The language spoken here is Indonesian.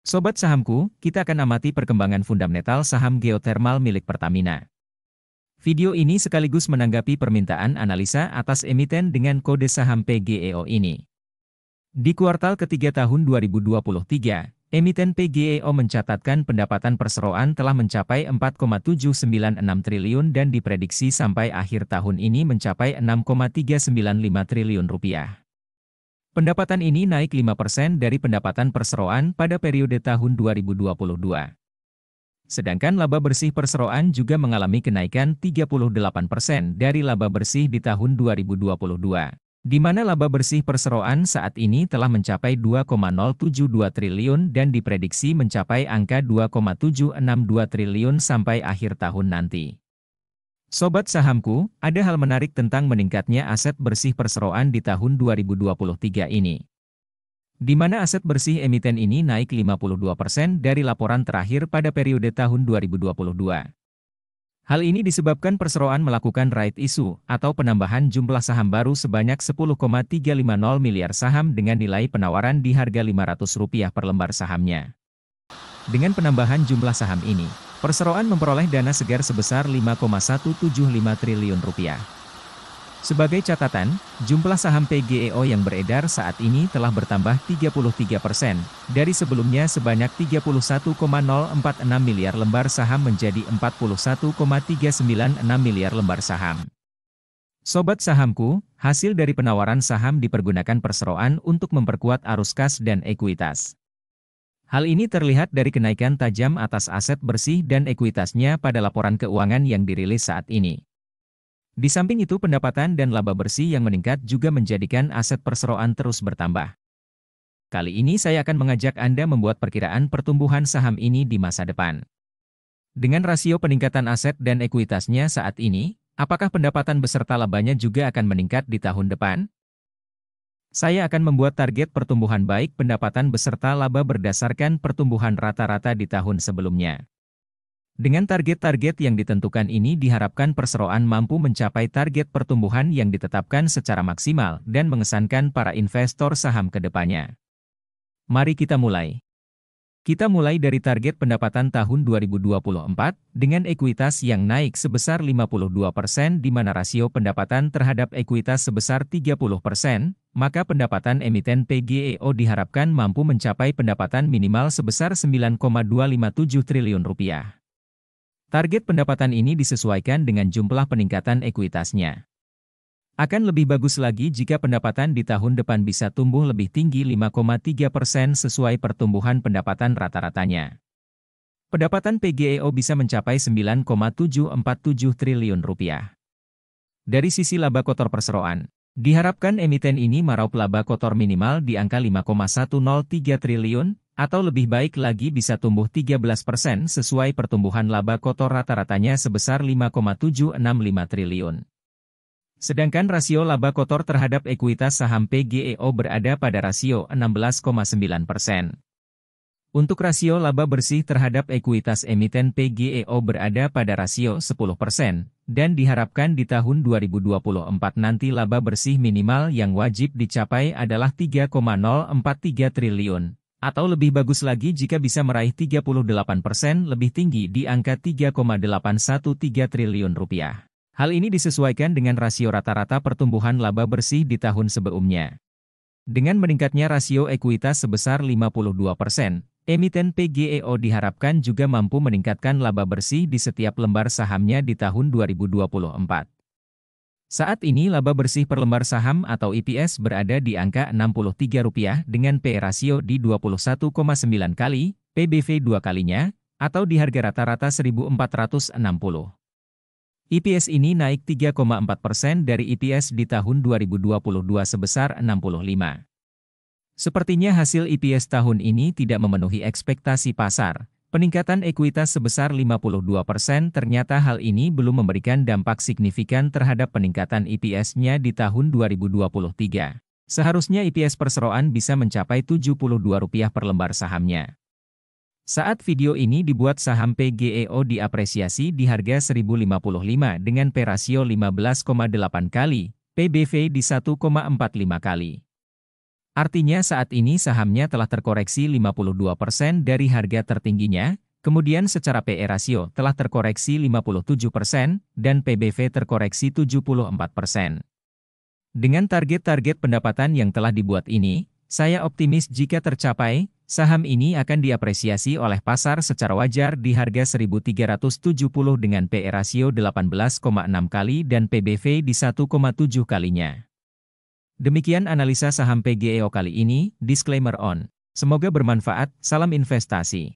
Sobat sahamku, kita akan amati perkembangan fundamental saham geothermal milik Pertamina. Video ini sekaligus menanggapi permintaan analisa atas emiten dengan kode saham PGEO ini. Di kuartal ketiga tahun 2023, emiten PGEO mencatatkan pendapatan perseroan telah mencapai 4,796 triliun dan diprediksi sampai akhir tahun ini mencapai 6,395 triliun rupiah. Pendapatan ini naik 5% dari pendapatan perseroan pada periode tahun 2022. Sedangkan laba bersih perseroan juga mengalami kenaikan 38% dari laba bersih di tahun 2022, di mana laba bersih perseroan saat ini telah mencapai 2,072 triliun dan diprediksi mencapai angka 2,762 triliun sampai akhir tahun nanti. Sobat sahamku, ada hal menarik tentang meningkatnya aset bersih perseroan di tahun 2023 ini. Di mana aset bersih emiten ini naik 52% dari laporan terakhir pada periode tahun 2022. Hal ini disebabkan perseroan melakukan right issue atau penambahan jumlah saham baru sebanyak 10,350 miliar saham dengan nilai penawaran di harga Rp500 per lembar sahamnya. Dengan penambahan jumlah saham ini, perseroan memperoleh dana segar sebesar Rp5,175 triliun. Sebagai catatan, jumlah saham PGEO yang beredar saat ini telah bertambah 33% dari sebelumnya sebanyak 31,046 miliar lembar saham menjadi 41,396 miliar lembar saham. Sobat sahamku, hasil dari penawaran saham dipergunakan perseroan untuk memperkuat arus kas dan ekuitas. Hal ini terlihat dari kenaikan tajam atas aset bersih dan ekuitasnya pada laporan keuangan yang dirilis saat ini. Di samping itu pendapatan dan laba bersih yang meningkat juga menjadikan aset perseroan terus bertambah. Kali ini saya akan mengajak Anda membuat perkiraan pertumbuhan saham ini di masa depan. Dengan rasio peningkatan aset dan ekuitasnya saat ini, apakah pendapatan beserta labanya juga akan meningkat di tahun depan? Saya akan membuat target pertumbuhan baik pendapatan beserta laba berdasarkan pertumbuhan rata-rata di tahun sebelumnya. Dengan target-target yang ditentukan ini diharapkan perseroan mampu mencapai target pertumbuhan yang ditetapkan secara maksimal dan mengesankan para investor saham ke depannya. Mari kita mulai. Kita mulai dari target pendapatan tahun 2024 dengan ekuitas yang naik sebesar 52% di mana rasio pendapatan terhadap ekuitas sebesar 30%, maka pendapatan emiten PGEO diharapkan mampu mencapai pendapatan minimal sebesar Rp9,257 triliun. Target pendapatan ini disesuaikan dengan jumlah peningkatan ekuitasnya. Akan lebih bagus lagi jika pendapatan di tahun depan bisa tumbuh lebih tinggi 5,3% sesuai pertumbuhan pendapatan rata-ratanya. Pendapatan PGEO bisa mencapai Rp9,747 triliun. Dari sisi laba kotor perseroan, diharapkan emiten ini meraup laba kotor minimal di angka Rp5,103 triliun, atau lebih baik lagi bisa tumbuh 13% sesuai pertumbuhan laba kotor rata-ratanya sebesar Rp5,765 triliun. Sedangkan rasio laba kotor terhadap ekuitas saham PGEO berada pada rasio 16,9%. Untuk rasio laba bersih terhadap ekuitas emiten PGEO berada pada rasio 10%, dan diharapkan di tahun 2024 nanti laba bersih minimal yang wajib dicapai adalah Rp3,043 triliun. Atau lebih bagus lagi jika bisa meraih 38% lebih tinggi di angka Rp3,813 triliun. Hal ini disesuaikan dengan rasio rata-rata pertumbuhan laba bersih di tahun sebelumnya. Dengan meningkatnya rasio ekuitas sebesar 52%, emiten PGEO diharapkan juga mampu meningkatkan laba bersih di setiap lembar sahamnya di tahun 2024. Saat ini laba bersih per lembar saham atau EPS berada di angka Rp63 dengan PE rasio di 21,9 kali, PBV 2 kalinya, atau di harga rata-rata Rp1.460. EPS ini naik 3,4% dari EPS di tahun 2022 sebesar 65. Sepertinya hasil EPS tahun ini tidak memenuhi ekspektasi pasar. Peningkatan ekuitas sebesar 52% ternyata hal ini belum memberikan dampak signifikan terhadap peningkatan EPS-nya di tahun 2023. Seharusnya EPS perseroan bisa mencapai Rp72 per lembar sahamnya. Saat video ini dibuat saham PGEO diapresiasi di harga Rp1.055 dengan P rasio 15,8 kali, PBV di 1,45 kali. Artinya saat ini sahamnya telah terkoreksi 52% dari harga tertingginya, kemudian secara PE rasio telah terkoreksi 57% dan PBV terkoreksi 74%. Dengan target-target pendapatan yang telah dibuat ini, saya optimis jika tercapai, saham ini akan diapresiasi oleh pasar secara wajar di harga 1.370 dengan PE rasio 18,6 kali dan PBV di 1,7 kalinya. Demikian analisa saham PGEO kali ini, disclaimer on. Semoga bermanfaat, salam investasi.